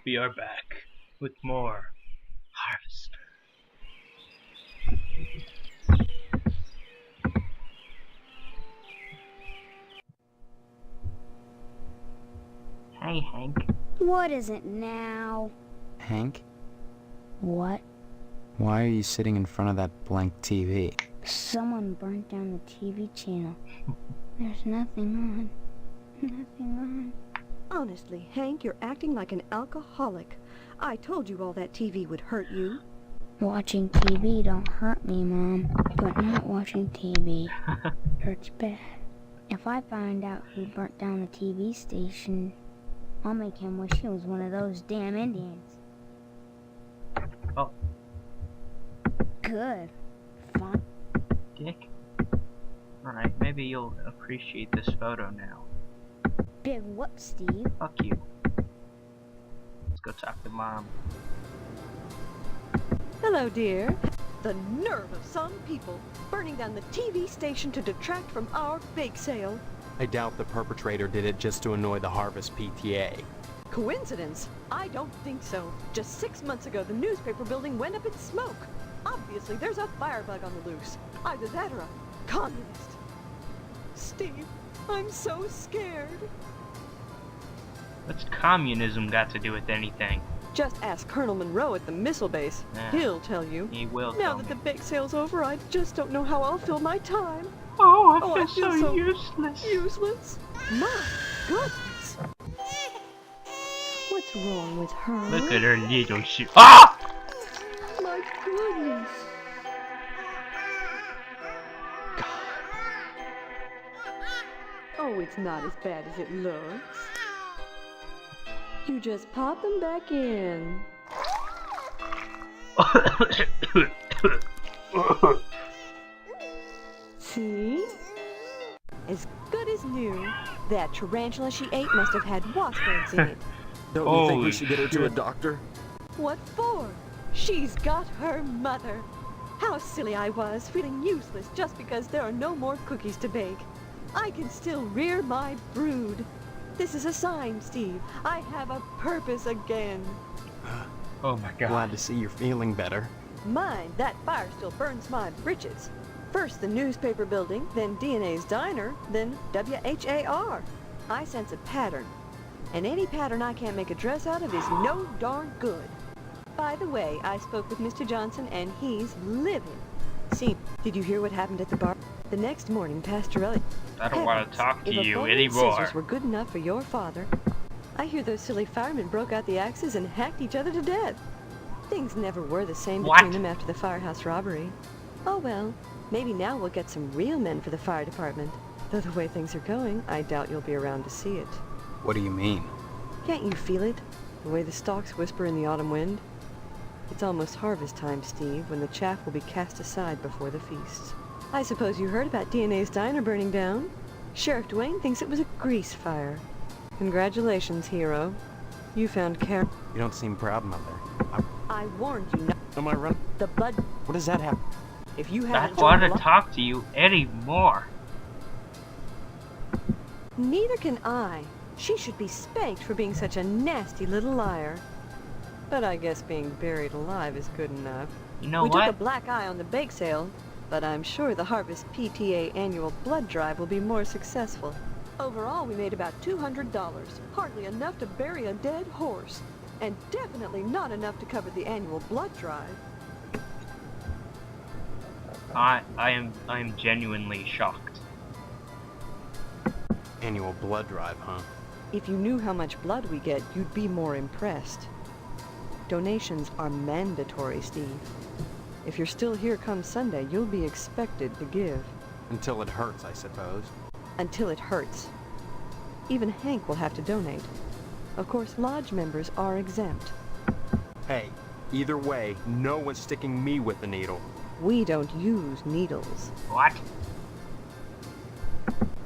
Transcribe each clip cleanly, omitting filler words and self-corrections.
We are back with more Harvest. Hey, Hank. What is it now? Hank, What? why are you sitting in front of that blank TV? Someone burnt down the TV channel. There's nothing on. Nothing on. Honestly, Hank, you're acting like an alcoholic. I told you all that TV would hurt you. Watching TV don't hurt me, Mom. But not watching TV hurts bad. If I find out who burnt down the TV station, I'll make him wish he was one of those damn Indians. Oh. Good. Fine. Dick. Alright, maybe you'll appreciate this photo now. Big whoop, Steve. Fuck you. Let's go talk to Mom. Hello, dear. The nerve of some people burning down the TV station to detract from our bake sale. I doubt the perpetrator did it just to annoy the Harvest PTA. Coincidence? I don't think so. Just 6 months ago, the newspaper building went up in smoke. Obviously, there's a firebug on the loose. Either that or a communist. Steve, I'm so scared. What's communism got to do with anything? Just ask Colonel Monroe at the missile base. Yeah. He'll tell you. He will Now tell that me. the bake sale's over, I just don't know how I'll fill my time. Oh, Oh, I I feel feel so so useless. Useless? My goodness. What's wrong with her? Look at her little shoe. Ah! My goodness. Oh, it's not as bad as it looks. You just pop them back in. See? As good as new. That tarantula she ate must have had wasp eggs in it. Don't you think Holy we should get her to a shit. doctor? What for? She's got her mother. How silly I was, feeling useless just because there are no more cookies to bake. I can still rear my brood. This is a sign, Steve. I have a purpose again. Oh my god. Glad to see you're feeling better. Mind, that fire still burns my britches. First the newspaper building, then DNA's diner, then WHAR. I sense a pattern. And any pattern I can't make a dress out of is no darn good. By the way, I spoke with Mr. Johnson and he's livid. See, did you hear what happened at the bar? The next morning, Pastorelli... I don't want Heavens, to talk to if a you phone and anymore. scissors were good enough for your father, I hear those silly firemen broke out the axes and hacked each other to death. Things never were the same What? between them after the firehouse robbery. Oh well, maybe now we'll get some real men for the fire department. Though the way things are going, I doubt you'll be around to see it. What do you mean? Can't you feel it? The way the stalks whisper in the autumn wind? It's almost harvest time, Steve, when the chaff will be cast aside before the feasts. I suppose you heard about DNA's diner burning down? Sheriff Dwayne thinks it was a grease fire. Congratulations, hero. You found Carol. You don't seem proud, Mother. I warned you not. Am I right? The blood. What does that have? If you I haven't don't want joined to the talk to you anymore. Neither can I. She should be spanked for being such a nasty little liar. But I guess being buried alive is good enough. You know We took a what? black eye on the bake sale, but I'm sure the Harvest PTA annual blood drive will be more successful. Overall, we made about $200, hardly enough to bury a dead horse, and definitely not enough to cover the annual blood drive. I am genuinely shocked. Annual blood drive, huh? If you knew how much blood we get, you'd be more impressed. Donations are mandatory, Steve. If you're still here come Sunday, you'll be expected to give. Until it hurts, I suppose. Until it hurts. Even Hank will have to donate. Of course, lodge members are exempt. Hey, either way, no one's sticking me with the needle. We don't use needles. What?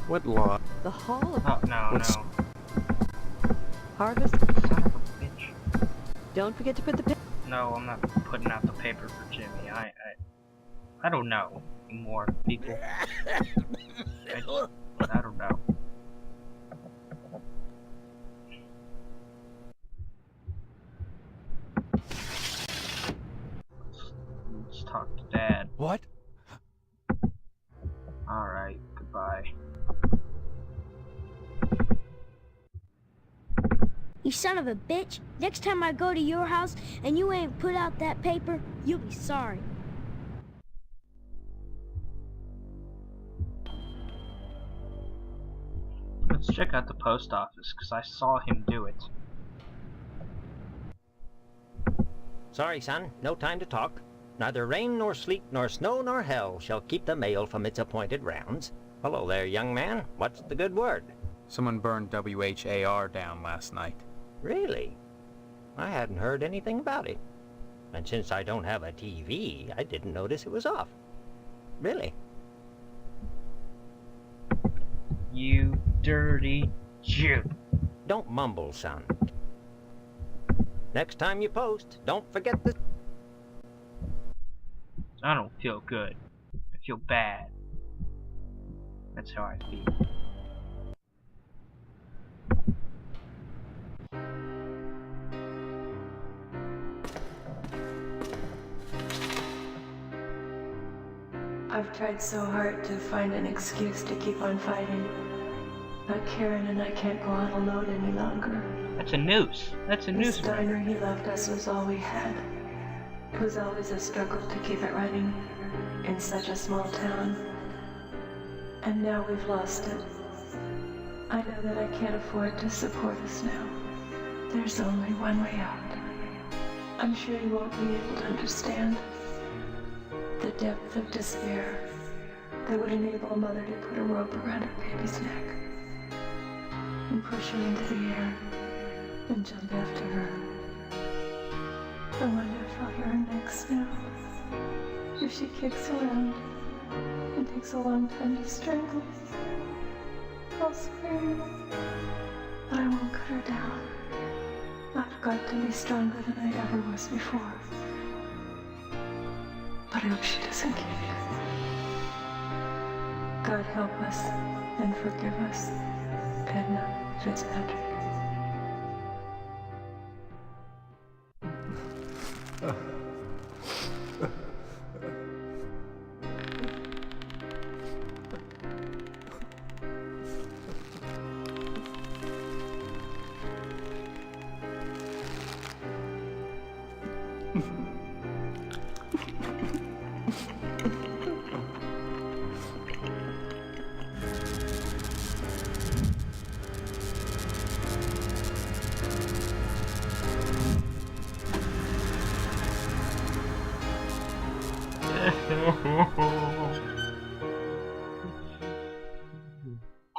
What law? The Hall of Oh, no, What's- no. Harvest. Son of a bitch. Don't forget to put the No, I'm not putting out the paper for Jimmy. I don't know anymore, people. I don't know. What? Alright, goodbye. You son of a bitch. Next time I go to your house and you ain't put out that paper, you'll be sorry. Let's check out the post office, because I saw him do it. Sorry, son, no time to talk. Neither rain nor sleet nor snow nor hell shall keep the mail from its appointed rounds. Hello there, young man. What's the good word? Someone burned WHAR down last night. Really? I hadn't heard anything about it. And since I don't have a TV, I didn't notice it was off. Really? You dirty Jew. Don't mumble, son. Next time you post, don't forget the... I don't feel good. I feel bad. That's how I feel. I've tried so hard to find an excuse to keep on fighting. But Karen and I can't go on alone any longer. That's a noose. That's a This noose. diner he left us was all we had. It was always a struggle to keep it running in such a small town. And now we've lost it. I know that I can't afford to support us now. There's only one way out. I'm sure you won't be able to understand the depth of despair that would enable a mother to put a rope around her baby's neck and push her into the air and jump after her. I wonder if I'll hear her next now. If she kicks around and takes a long time to strangle, I'll scream. But I won't cut her down. I've got to be stronger than I ever was before. But I hope she doesn't kick. God help us and forgive us, Edna Fitzpatrick.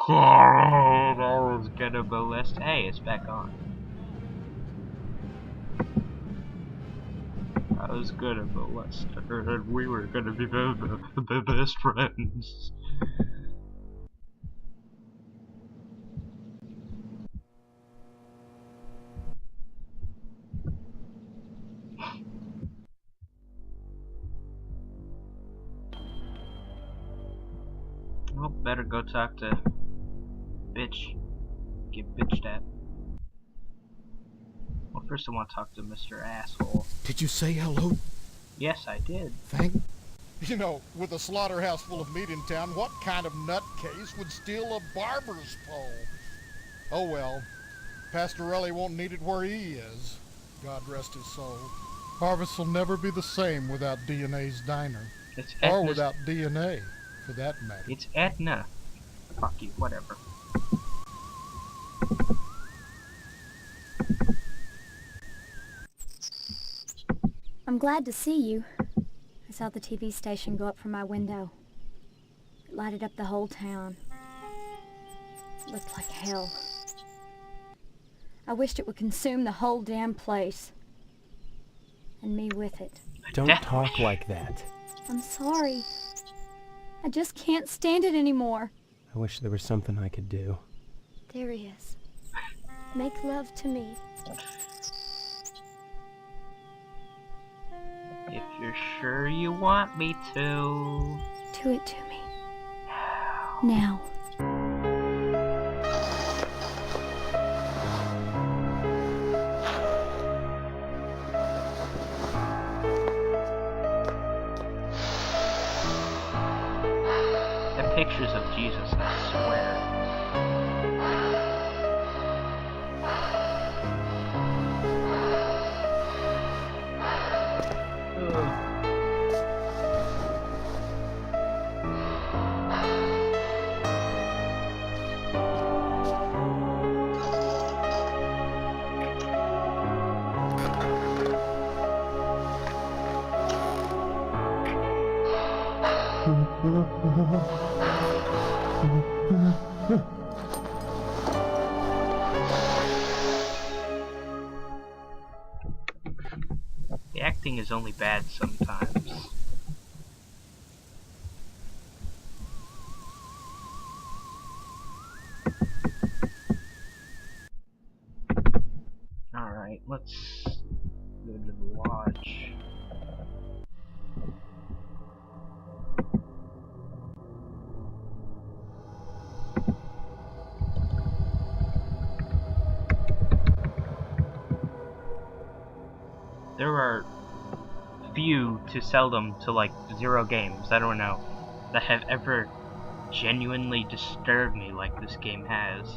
I was gonna molest. Hey, it's back on. I was gonna molest her, and we were gonna be the best friends. Well, better go talk to bitch. Get bitched at. Well, first I want to talk to Mr. Asshole. Did you say hello? Yes, I did. Thank... You know, with a slaughterhouse full of meat in town, what kind of nutcase would steal a barber's pole? Oh well, Pastorelli won't need it where he is. God rest his soul. Harvest will never be the same without DNA's diner. It's Or Edna's. without DNA, for that matter. It's Edna. Fuck you, whatever. I'm glad to see you. I saw the TV station go up from my window. It lighted up the whole town. It looked like hell. I wished it would consume the whole damn place. And me with it. Don't Death talk wish. like that. I'm sorry. I just can't stand it anymore. I wish there was something I could do. There he is. Make love to me. If you're sure you want me to. Do it to me. Now. pictures of Jesus, I swear. The acting is only bad sometimes. Alright, let's go to the lodge. There are few to seldom to like 0 games, I don't know, that have ever genuinely disturbed me like this game has.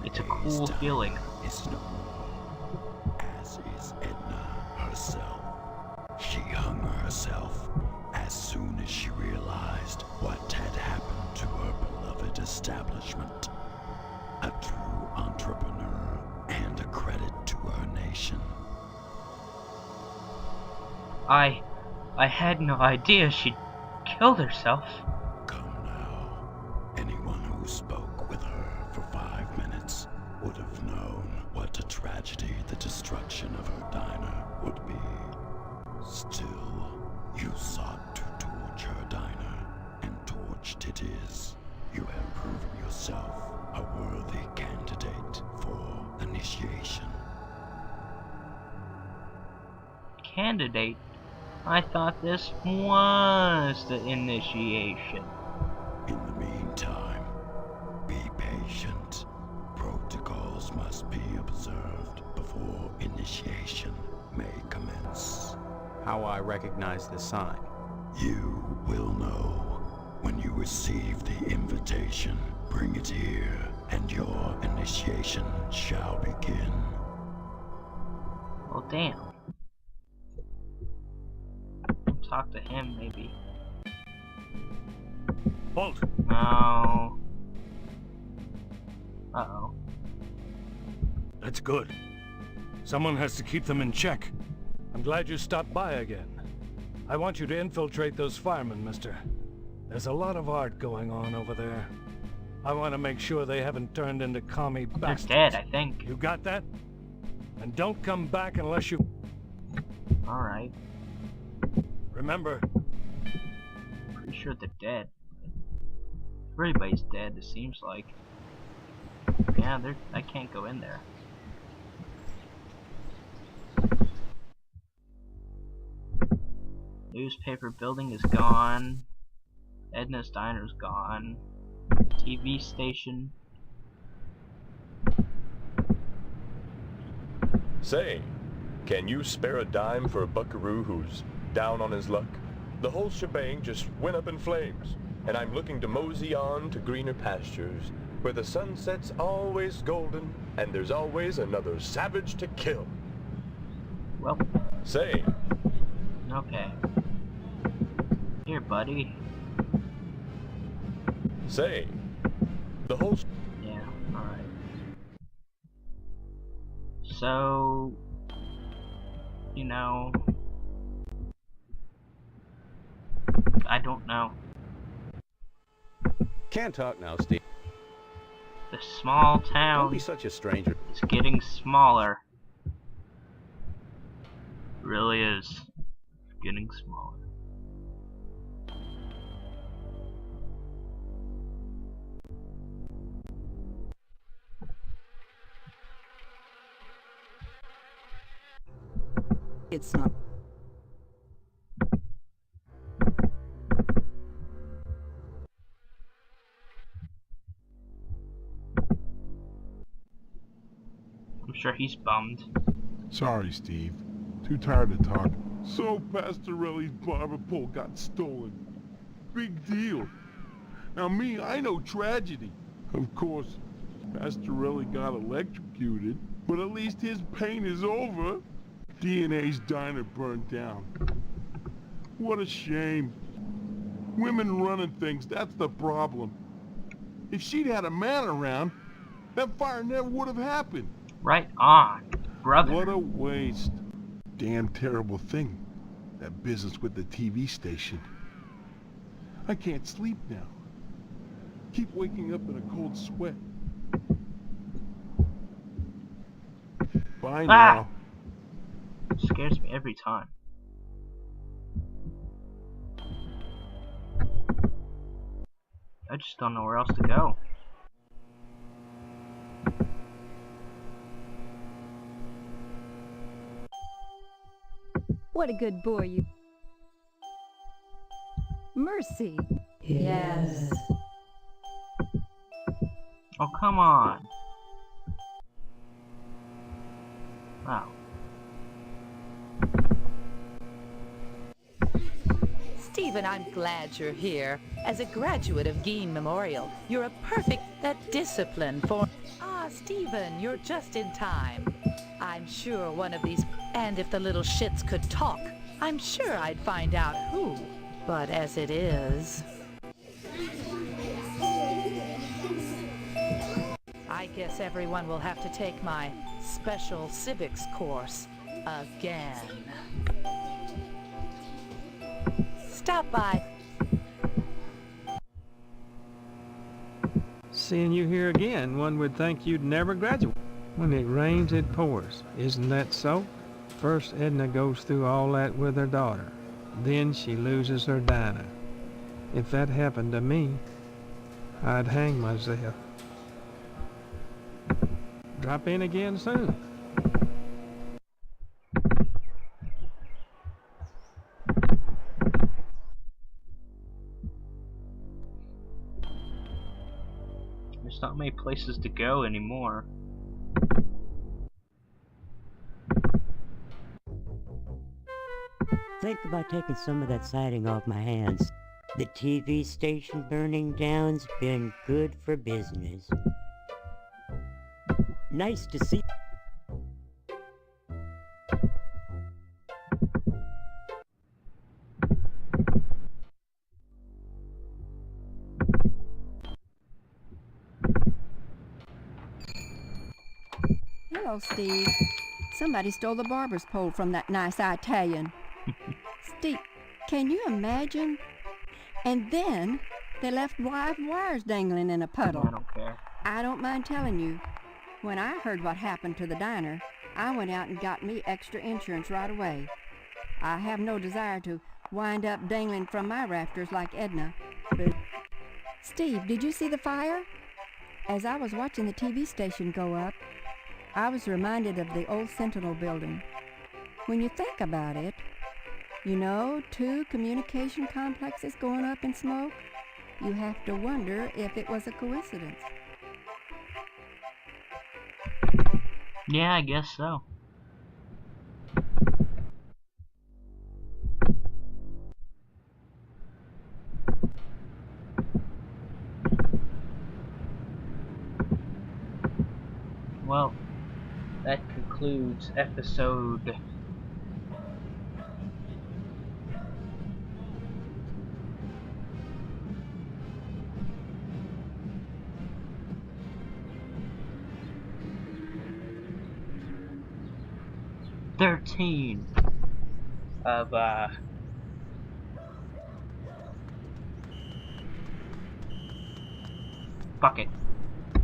It's a cool feeling. Is no more, as is Edna herself. She hung herself as soon as she realized what had happened to her beloved establishment. A true entrepreneur and a credit to her nation. I had no idea she'd killed herself. Come now. Anyone who spoke with her for 5 minutes would have known what a tragedy the destruction of her diner would be. Still, you sought to torch her diner, and torched it is. You have proven yourself a worthy candidate for initiation. Candidate? I thought this was the initiation. In the meantime, be patient. Protocols must be observed before initiation may commence. How I recognize the sign? You will know when you receive the invitation. Bring it here, and your initiation shall begin. Well, damn. Talk to him, maybe. Halt! No. Uh-oh. That's good. Someone has to keep them in check. I'm glad you stopped by again. I want you to infiltrate those firemen, mister. There's a lot of art going on over there. I want to make sure they haven't turned into commie bastards. They're dead, I think. You got that? And don't come back unless you... Alright. Remember. Pretty sure they're dead. Everybody's dead, it seems like. Yeah, I can't go in there. Newspaper building is gone. Edna's Diner's gone. TV station. Say, can you spare a dime for a buckaroo who's down on his luck? The whole shebang just went up in flames, and I'm looking to mosey on to greener pastures, where the sunset's always golden, and there's always another savage to kill. Well. Say. Okay. Here, buddy. Say. The whole... Yeah, alright. So... You know... I don't know. Can't talk now, Steve. The small town... Don't be such a stranger. It's getting smaller. It really is. It's getting smaller. It's not. I'm sure he's bummed. Sorry, Steve. Too tired to talk. So Pastorelli's barber pole got stolen. big deal. Now me, I know tragedy. Of course, Pastorelli got electrocuted, but at least his pain is over. DNA's diner burned down. What a shame. Women running things, that's the problem. If she'd had a man around, that fire never would have happened. Right on, brother. What a waste. Damn terrible thing, that business with the TV station. I can't sleep now. Keep waking up in a cold sweat. Bye now. It scares me every time. I just don't know where else to go. What a good boy you... Mercy. Yes. Oh, come on. Wow. Stephen, I'm glad you're here. As a graduate of Gein Memorial, you're a perfect discipline for... Ah, Stephen, you're just in time. I'm sure one of these... And if the little shits could talk, I'm sure I'd find out who. But as it is... I guess everyone will have to take my special civics course again. Stop by. Seeing you here again, one would think you'd never graduate. When it rains, it pours. Isn't that so? First, Edna goes through all that with her daughter. Then she loses her Dinah. If that happened to me, I'd hang myself. Drop in again soon. There's not many places to go anymore. Think about taking some of that siding off my hands. The TV station burning down's been good for business. Nice to see. Hello, Steve. Somebody stole the barber's pole from that nice Italian. Steve, can you imagine? And then they left live wires dangling in a puddle. I don't care. I don't mind telling you, when I heard what happened to the diner, I went out and got me extra insurance right away. I have no desire to wind up dangling from my rafters like Edna. But Steve, did you see the fire? As I was watching the TV station go up, I was reminded of the old Sentinel building. When you think about it, you know, 2 communication complexes going up in smoke, you have to wonder if it was a coincidence. Yeah, I guess so. Well, that concludes episode 13 of fuck it.